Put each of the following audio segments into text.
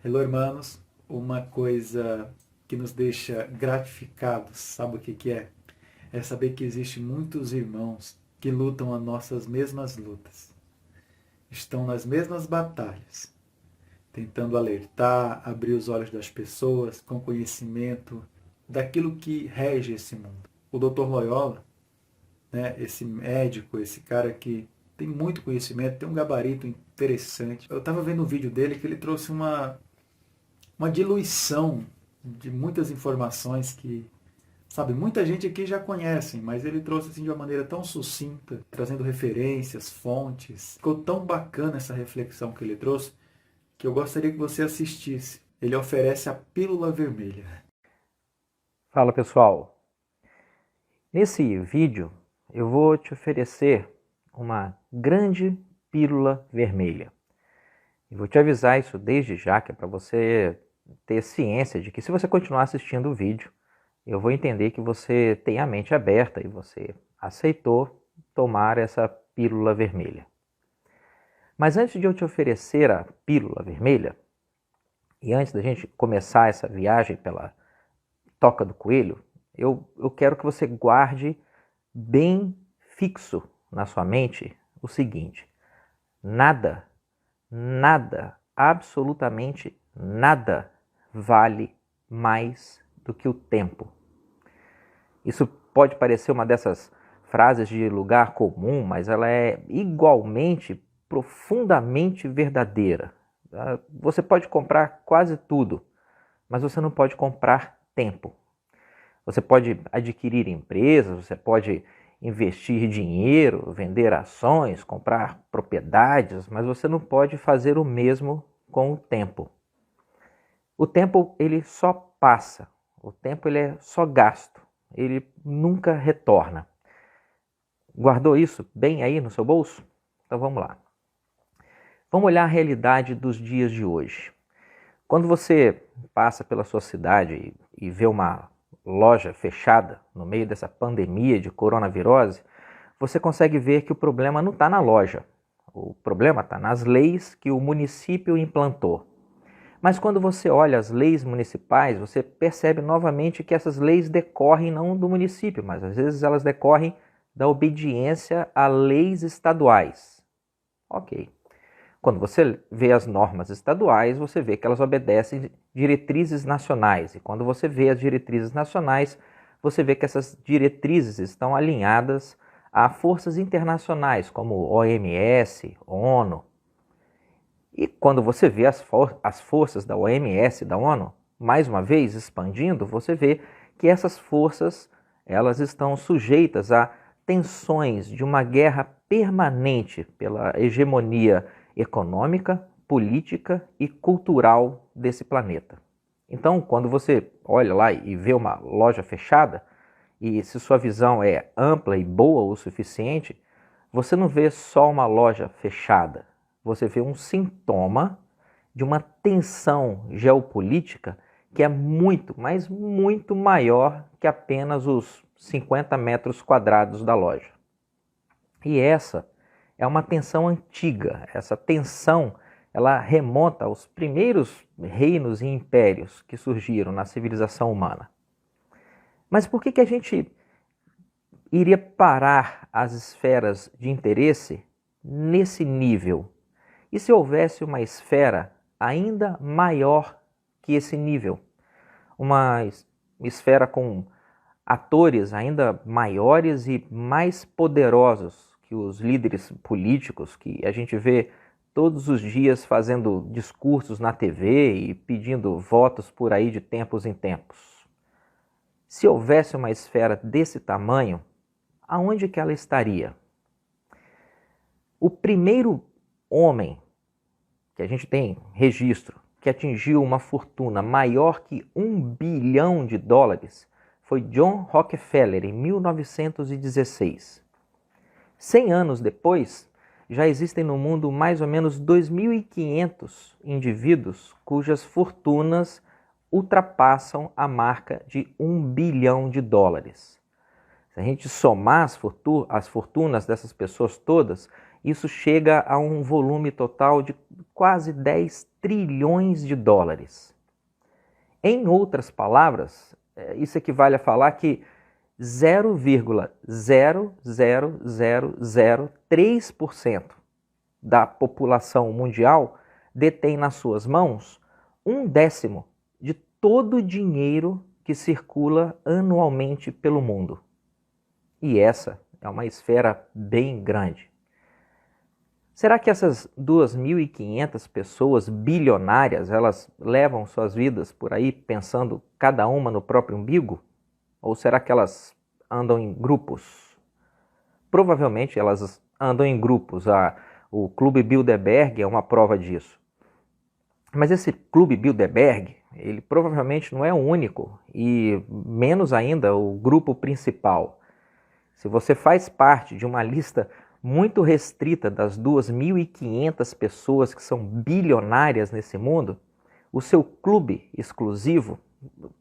Hello, hermanos. Uma coisa que nos deixa gratificados, sabe o que que é? É saber que existem muitos irmãos que lutam as nossas mesmas lutas. Estão nas mesmas batalhas, tentando alertar, abrir os olhos das pessoas com conhecimento daquilo que rege esse mundo. O Dr. Loyola, né, esse médico, esse cara que tem muito conhecimento, tem um gabarito interessante. Eu estava vendo um vídeo dele que ele trouxe uma diluição de muitas informações que, sabe, muita gente aqui já conhece, mas ele trouxe assim de uma maneira tão sucinta, trazendo referências, fontes. Ficou tão bacana essa reflexão que ele trouxe, que eu gostaria que você assistisse. Ele oferece a pílula vermelha. Fala pessoal, nesse vídeo eu vou te oferecer uma grande pílula vermelha. E vou te avisar isso desde já, que é para você ter ciência de que se você continuar assistindo o vídeo, eu vou entender que você tem a mente aberta e você aceitou tomar essa pílula vermelha. Mas antes de eu te oferecer a pílula vermelha, e antes da gente começar essa viagem pela Toca do Coelho, eu quero que você guarde bem fixo na sua mente o seguinte: nada, absolutamente nada vale mais do que o tempo. Isso pode parecer uma dessas frases de lugar comum, mas ela é igualmente, profundamente verdadeira. Você pode comprar quase tudo, mas você não pode comprar tempo. Você pode adquirir empresas, você pode investir dinheiro, vender ações, comprar propriedades, mas você não pode fazer o mesmo com o tempo. O tempo ele só passa, o tempo ele é só gasto, ele nunca retorna. Guardou isso bem aí no seu bolso? Então vamos lá. Vamos olhar a realidade dos dias de hoje. Quando você passa pela sua cidade e vê uma loja fechada no meio dessa pandemia de coronavirose, você consegue ver que o problema não está na loja. O problema está nas leis que o município implantou. Mas quando você olha as leis municipais, você percebe novamente que essas leis decorrem não do município, mas às vezes elas decorrem da obediência a leis estaduais. Ok. Quando você vê as normas estaduais, você vê que elas obedecem diretrizes nacionais. E quando você vê as diretrizes nacionais, você vê que essas diretrizes estão alinhadas a forças internacionais, como OMS, ONU. E quando você vê as forças da OMS, da ONU, mais uma vez expandindo, você vê que essas forças elas estão sujeitas a tensões de uma guerra permanente pela hegemonia econômica, política e cultural desse planeta. Então, quando você olha lá e vê uma loja fechada, e se sua visão é ampla e boa o suficiente, você não vê só uma loja fechada, você vê um sintoma de uma tensão geopolítica que é muito, mas muito maior que apenas os 50 metros quadrados da loja. E essa é uma tensão antiga. Essa tensão ela remonta aos primeiros reinos e impérios que surgiram na civilização humana. Mas por que a gente iria parar as esferas de interesse nesse nível? E se houvesse uma esfera ainda maior que esse nível? Uma esfera com atores ainda maiores e mais poderosos que os líderes políticos que a gente vê todos os dias fazendo discursos na TV e pedindo votos por aí de tempos em tempos. Se houvesse uma esfera desse tamanho, aonde que ela estaria? O primeiro homem que a gente tem registro que atingiu uma fortuna maior que $1 bilhão foi John Rockefeller em 1916. 100 anos depois, já existem no mundo mais ou menos 2.500 indivíduos cujas fortunas ultrapassam a marca de $1 bilhão. Se a gente somar as fortunas dessas pessoas todas, isso chega a um volume total de quase 10 trilhões de dólares. Em outras palavras, isso equivale a falar que 0,00003% da população mundial detém nas suas mãos 1/10 de todo o dinheiro que circula anualmente pelo mundo. E essa é uma esfera bem grande. Será que essas 2.500 pessoas bilionárias, elas levam suas vidas por aí pensando cada uma no próprio umbigo? Ou será que elas andam em grupos? Provavelmente elas andam em grupos. O Clube Bilderberg é uma prova disso. Mas esse Clube Bilderberg, ele provavelmente não é o único e menos ainda o grupo principal. Se você faz parte de uma lista muito restrita das 2.500 pessoas que são bilionárias nesse mundo, o seu clube exclusivo,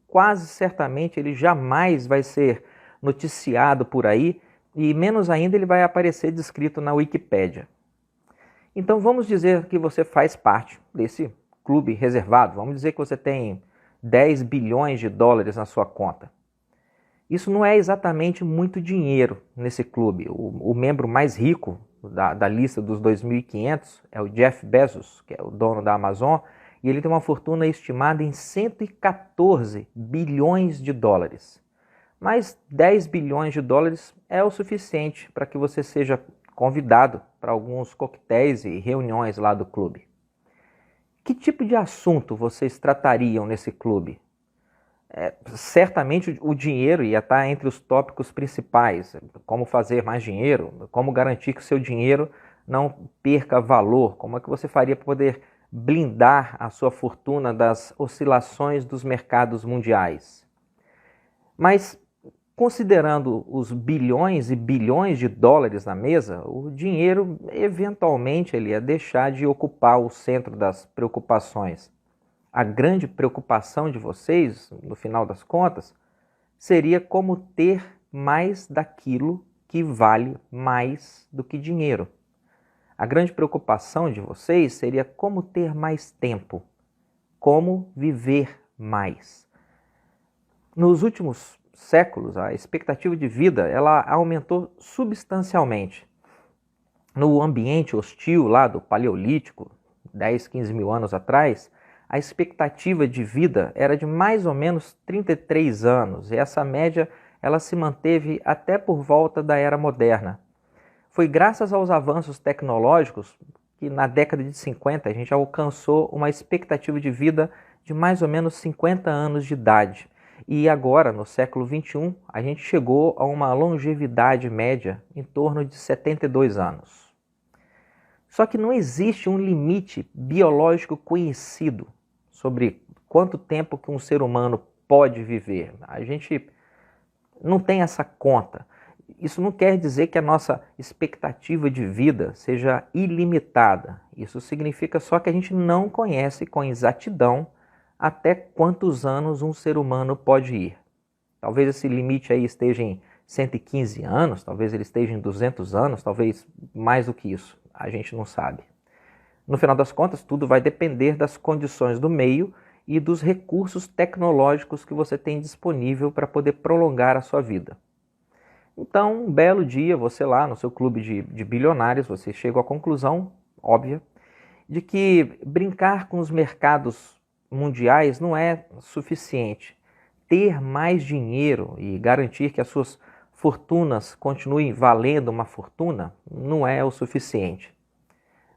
quase certamente ele jamais vai ser noticiado por aí e menos ainda ele vai aparecer descrito na Wikipédia. Então vamos dizer que você faz parte desse clube reservado, vamos dizer que você tem 10 bilhões de dólares na sua conta. Isso não é exatamente muito dinheiro nesse clube. O membro mais rico da lista dos 2.500 é o Jeff Bezos, que é o dono da Amazon, e ele tem uma fortuna estimada em 114 bilhões de dólares. Mas 10 bilhões de dólares é o suficiente para que você seja convidado para alguns coquetéis e reuniões lá do clube. Que tipo de assunto vocês tratariam nesse clube? Certamente o dinheiro ia estar entre os tópicos principais. Como fazer mais dinheiro, como garantir que o seu dinheiro não perca valor, como é que você faria para poder blindar a sua fortuna das oscilações dos mercados mundiais. Mas, considerando os bilhões e bilhões de dólares na mesa, o dinheiro eventualmente ele ia deixar de ocupar o centro das preocupações. A grande preocupação de vocês, no final das contas, seria como ter mais daquilo que vale mais do que dinheiro. A grande preocupação de vocês seria como ter mais tempo, como viver mais. Nos últimos séculos, a expectativa de vida ela aumentou substancialmente. No ambiente hostil lá do Paleolítico, 10, 15 mil anos atrás, a expectativa de vida era de mais ou menos 33 anos, e essa média ela se manteve até por volta da Era Moderna. Foi graças aos avanços tecnológicos que na década de 50 a gente alcançou uma expectativa de vida de mais ou menos 50 anos de idade. E agora, no século XXI, a gente chegou a uma longevidade média em torno de 72 anos. Só que não existe um limite biológico conhecido sobre quanto tempo que um ser humano pode viver. A gente não tem essa conta. Isso não quer dizer que a nossa expectativa de vida seja ilimitada. Isso significa só que a gente não conhece com exatidão até quantos anos um ser humano pode ir. Talvez esse limite aí esteja em 115 anos, talvez ele esteja em 200 anos, talvez mais do que isso. A gente não sabe. No final das contas, tudo vai depender das condições do meio e dos recursos tecnológicos que você tem disponível para poder prolongar a sua vida. Então, um belo dia, você lá no seu clube de bilionários, você chega à conclusão óbvia de que brincar com os mercados mundiais não é suficiente. Ter mais dinheiro e garantir que as suas fortunas continuem valendo uma fortuna não é o suficiente.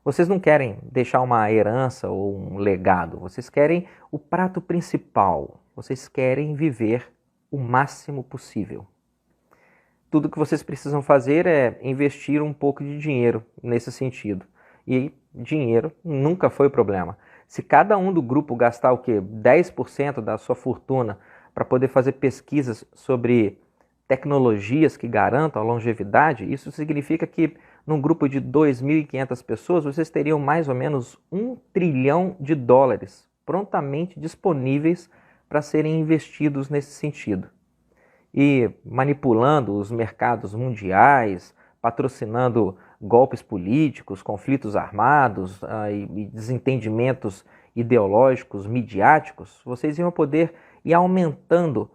Vocês não querem deixar uma herança ou um legado, vocês querem o prato principal, vocês querem viver o máximo possível. Tudo que vocês precisam fazer é investir um pouco de dinheiro nesse sentido. E dinheiro nunca foi o problema. Se cada um do grupo gastar o quê? 10% da sua fortuna para poder fazer pesquisas sobre tecnologias que garantam a longevidade, isso significa que num grupo de 2.500 pessoas, vocês teriam mais ou menos 1 trilhão de dólares prontamente disponíveis para serem investidos nesse sentido. E manipulando os mercados mundiais, patrocinando golpes políticos, conflitos armados e desentendimentos ideológicos, midiáticos, vocês iam poder ir aumentando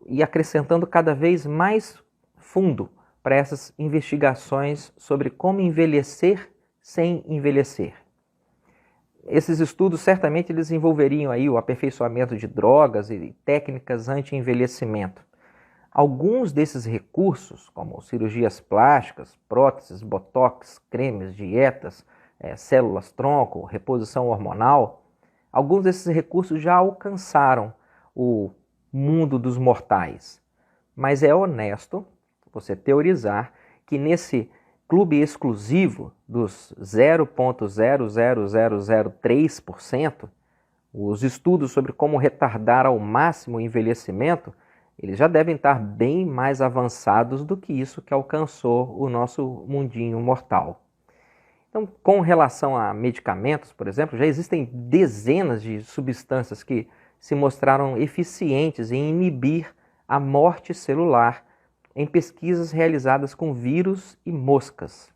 e acrescentando cada vez mais fundo para essas investigações sobre como envelhecer sem envelhecer. Esses estudos certamente eles envolveriam aí o aperfeiçoamento de drogas e técnicas anti-envelhecimento. Alguns desses recursos, como cirurgias plásticas, próteses, botox, cremes, dietas, células-tronco, reposição hormonal, alguns desses recursos já alcançaram o mundo dos mortais. Mas é honesto você teorizar que nesse clube exclusivo dos 0,00003%, os estudos sobre como retardar ao máximo o envelhecimento, eles já devem estar bem mais avançados do que isso que alcançou o nosso mundinho mortal. Então, com relação a medicamentos, por exemplo, já existem dezenas de substâncias que se mostraram eficientes em inibir a morte celular em pesquisas realizadas com vírus e moscas.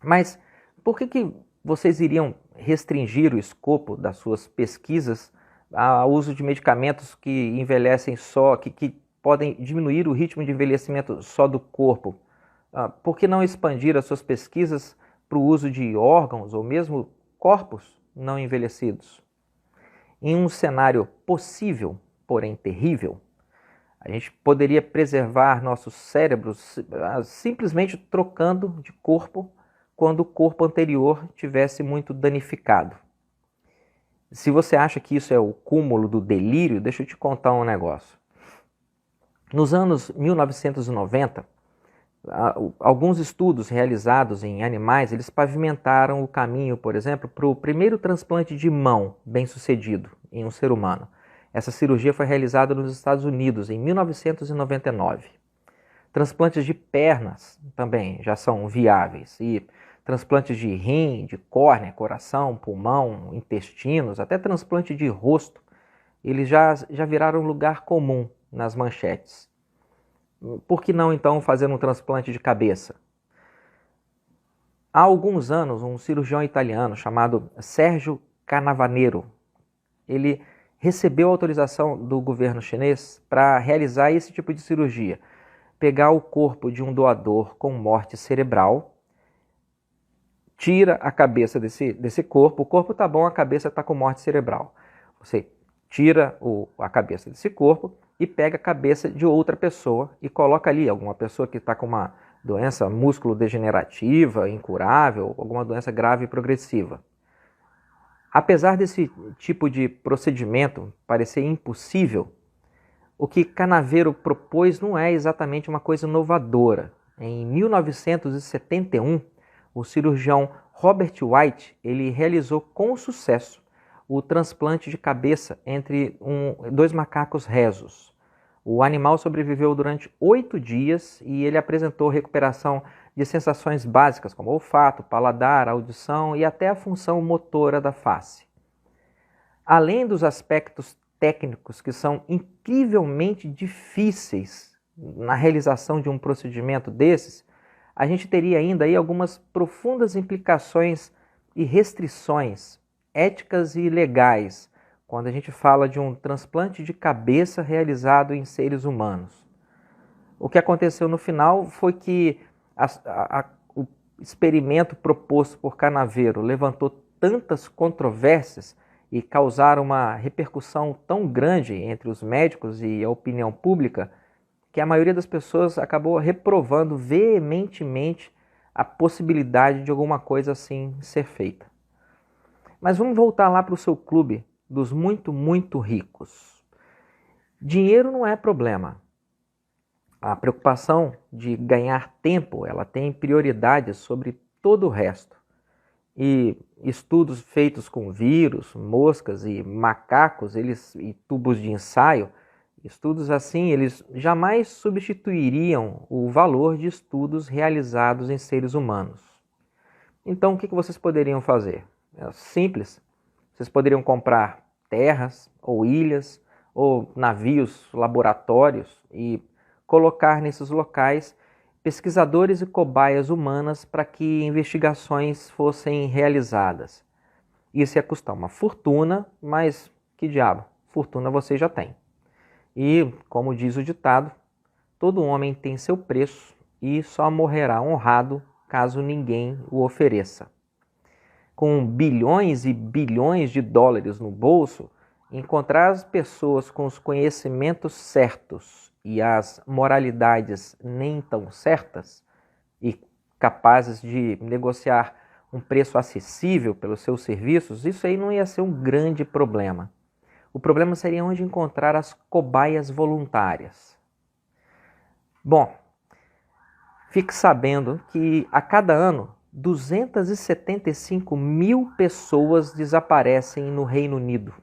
Mas por que vocês iriam restringir o escopo das suas pesquisas ao uso de medicamentos que envelhecem só, que podem diminuir o ritmo de envelhecimento só do corpo? Por que não expandir as suas pesquisas para o uso de órgãos ou mesmo corpos não envelhecidos? Em um cenário possível, porém terrível, a gente poderia preservar nossos cérebros simplesmente trocando de corpo quando o corpo anterior tivesse muito danificado. Se você acha que isso é o cúmulo do delírio, deixa eu te contar um negócio. Nos anos 1990, alguns estudos realizados em animais, eles pavimentaram o caminho, por exemplo, para o primeiro transplante de mão bem-sucedido em um ser humano. Essa cirurgia foi realizada nos Estados Unidos em 1999. Transplantes de pernas também já são viáveis e transplantes de rim, de córnea, coração, pulmão, intestinos, até transplante de rosto, eles já viraram lugar comum nas manchetes. Por que não então fazer um transplante de cabeça? Há alguns anos, um cirurgião italiano chamado Sergio Canavaniero, ele recebeu autorização do governo chinês para realizar esse tipo de cirurgia. Pegar o corpo de um doador com morte cerebral, tira a cabeça desse corpo, o corpo está bom, a cabeça está com morte cerebral. Você tira a cabeça desse corpo e pega a cabeça de outra pessoa e coloca ali, alguma pessoa que está com uma doença músculo-degenerativa, incurável, alguma doença grave e progressiva. Apesar desse tipo de procedimento parecer impossível, o que Canavero propôs não é exatamente uma coisa inovadora. Em 1971, o cirurgião Robert White ele realizou com sucesso o transplante de cabeça entre dois macacos rezos. O animal sobreviveu durante 8 dias e ele apresentou recuperação de sensações básicas como olfato, paladar, audição e até a função motora da face. Além dos aspectos técnicos que são incrivelmente difíceis na realização de um procedimento desses, a gente teria ainda aí algumas profundas implicações e restrições éticas e legais quando a gente fala de um transplante de cabeça realizado em seres humanos. O que aconteceu no final foi que o experimento proposto por Canavero levantou tantas controvérsias e causaram uma repercussão tão grande entre os médicos e a opinião pública que a maioria das pessoas acabou reprovando veementemente a possibilidade de alguma coisa assim ser feita. Mas vamos voltar lá para o seu clube dos muito, muito ricos. Dinheiro não é problema. A preocupação de ganhar tempo, ela tem prioridade sobre todo o resto. E estudos feitos com vírus, moscas e macacos, e tubos de ensaio, estudos assim, eles jamais substituiriam o valor de estudos realizados em seres humanos. Então, o que vocês poderiam fazer? É simples. Vocês poderiam comprar terras ou ilhas ou navios laboratórios e colocar nesses locais pesquisadores e cobaias humanas para que investigações fossem realizadas. Isso ia custar uma fortuna, mas que diabo, fortuna você já tem. E, como diz o ditado, todo homem tem seu preço e só morrerá honrado caso ninguém o ofereça. Com bilhões e bilhões de dólares no bolso, encontrar as pessoas com os conhecimentos certos e as moralidades nem tão certas e capazes de negociar um preço acessível pelos seus serviços, isso aí não ia ser um grande problema. O problema seria onde encontrar as cobaias voluntárias. Bom, fique sabendo que a cada ano 275 mil pessoas desaparecem no Reino Unido.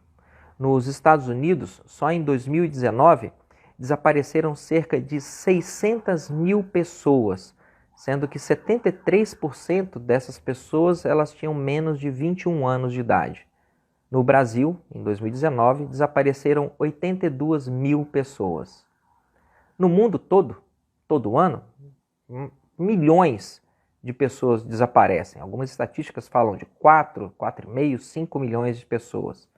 Nos Estados Unidos, só em 2019, desapareceram cerca de 600 mil pessoas, sendo que 73% dessas pessoas elas tinham menos de 21 anos de idade. No Brasil, em 2019, desapareceram 82 mil pessoas. No mundo todo ano, milhões de pessoas desaparecem. Algumas estatísticas falam de 4,5, 5 milhões de pessoas.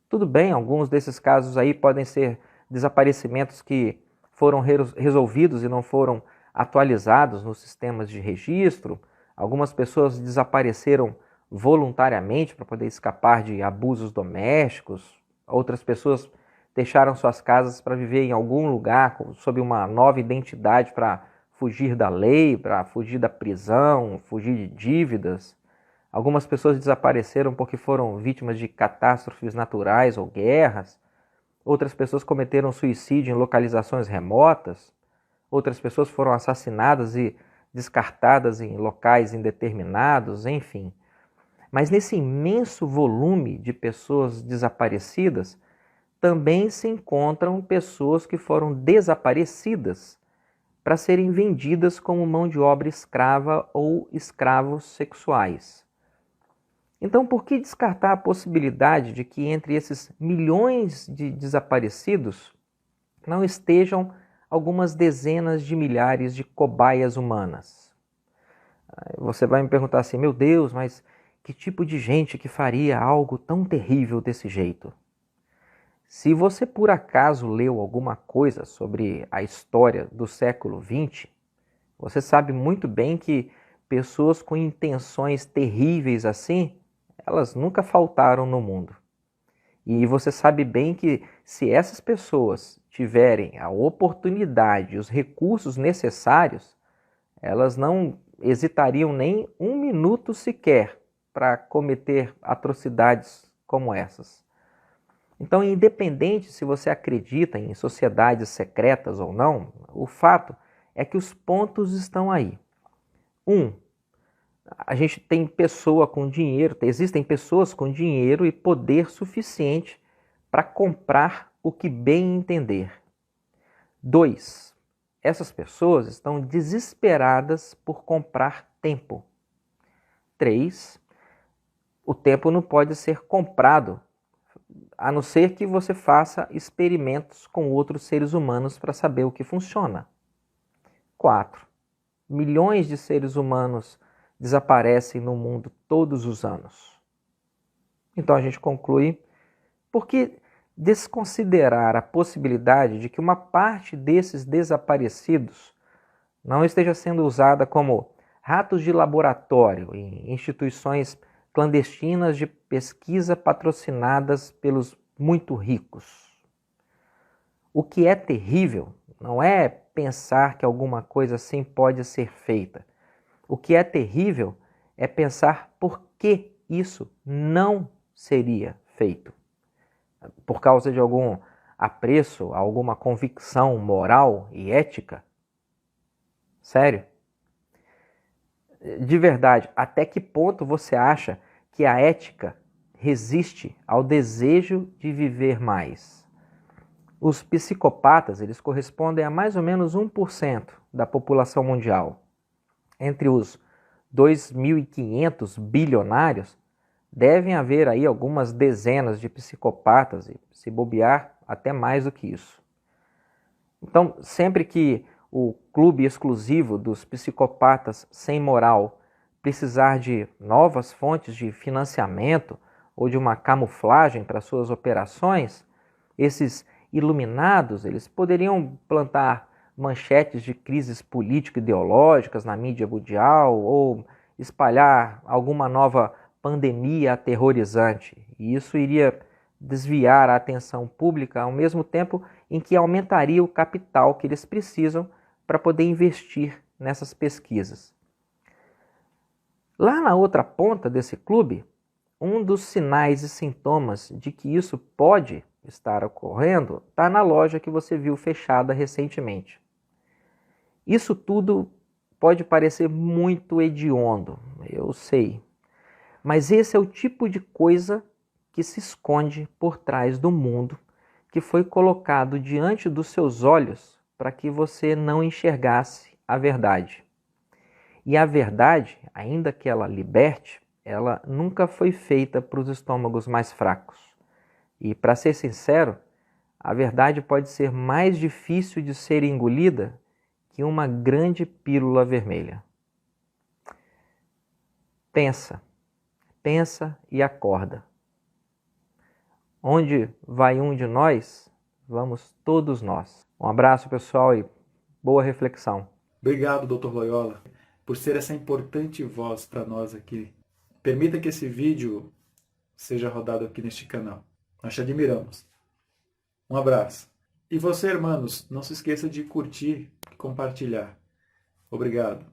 Tudo bem, alguns desses casos aí podem ser desaparecimentos que foram resolvidos e não foram atualizados nos sistemas de registro. Algumas pessoas desapareceram voluntariamente para poder escapar de abusos domésticos. Outras pessoas deixaram suas casas para viver em algum lugar sob uma nova identidade para fugir da lei, para fugir da prisão, fugir de dívidas. Algumas pessoas desapareceram porque foram vítimas de catástrofes naturais ou guerras. Outras pessoas cometeram suicídio em localizações remotas. Outras pessoas foram assassinadas e descartadas em locais indeterminados, enfim. Mas nesse imenso volume de pessoas desaparecidas, também se encontram pessoas que foram desaparecidas para serem vendidas como mão de obra escrava ou escravos sexuais. Então, por que descartar a possibilidade de que entre esses milhões de desaparecidos não estejam algumas dezenas de milhares de cobaias humanas? Você vai me perguntar assim, meu Deus, mas que tipo de gente que faria algo tão terrível desse jeito? Se você por acaso leu alguma coisa sobre a história do século XX, você sabe muito bem que pessoas com intenções terríveis assim, elas nunca faltaram no mundo. E você sabe bem que se essas pessoas tiverem a oportunidade, os recursos necessários, elas não hesitariam nem um minuto sequer para cometer atrocidades como essas. Então, independente se você acredita em sociedades secretas ou não, o fato é que os pontos estão aí. A gente tem pessoa com dinheiro, existem pessoas com dinheiro e poder suficiente para comprar o que bem entender. 2, essas pessoas estão desesperadas por comprar tempo. 3, o tempo não pode ser comprado, a não ser que você faça experimentos com outros seres humanos para saber o que funciona. 4, milhões de seres humanos desaparecem no mundo todos os anos. Então a gente conclui, por que desconsiderar a possibilidade de que uma parte desses desaparecidos não esteja sendo usada como ratos de laboratório em instituições clandestinas de pesquisa patrocinadas pelos muito ricos? O que é terrível não é pensar que alguma coisa assim pode ser feita. O que é terrível é pensar por que isso não seria feito. Por causa de algum apreço, alguma convicção moral e ética? Sério? De verdade, até que ponto você acha que a ética resiste ao desejo de viver mais? Os psicopatas, eles correspondem a mais ou menos 1% da população mundial. Entre os 2.500 bilionários, devem haver aí algumas dezenas de psicopatas e, se bobear, até mais do que isso. Então, sempre que o clube exclusivo dos psicopatas sem moral precisar de novas fontes de financiamento ou de uma camuflagem para suas operações, esses iluminados, eles poderiam plantar manchetes de crises político-ideológicas na mídia mundial ou espalhar alguma nova pandemia aterrorizante. E isso iria desviar a atenção pública ao mesmo tempo em que aumentaria o capital que eles precisam para poder investir nessas pesquisas. Lá na outra ponta desse clube, um dos sinais e sintomas de que isso pode estar ocorrendo está na loja que você viu fechada recentemente. Isso tudo pode parecer muito hediondo, eu sei, mas esse é o tipo de coisa que se esconde por trás do mundo que foi colocado diante dos seus olhos para que você não enxergasse a verdade. E a verdade, ainda que ela liberte, ela nunca foi feita para os estômagos mais fracos. E, para ser sincero, a verdade pode ser mais difícil de ser engolida que uma grande pílula vermelha. Pensa e acorda. Onde vai um de nós, vamos todos nós. Um abraço, pessoal, e boa reflexão. Obrigado, Dr. Loyola, por ser essa importante voz para nós aqui. Permita que esse vídeo seja rodado aqui neste canal. Nós te admiramos. Um abraço. E você, irmãos, não se esqueça de curtir e compartilhar. Obrigado.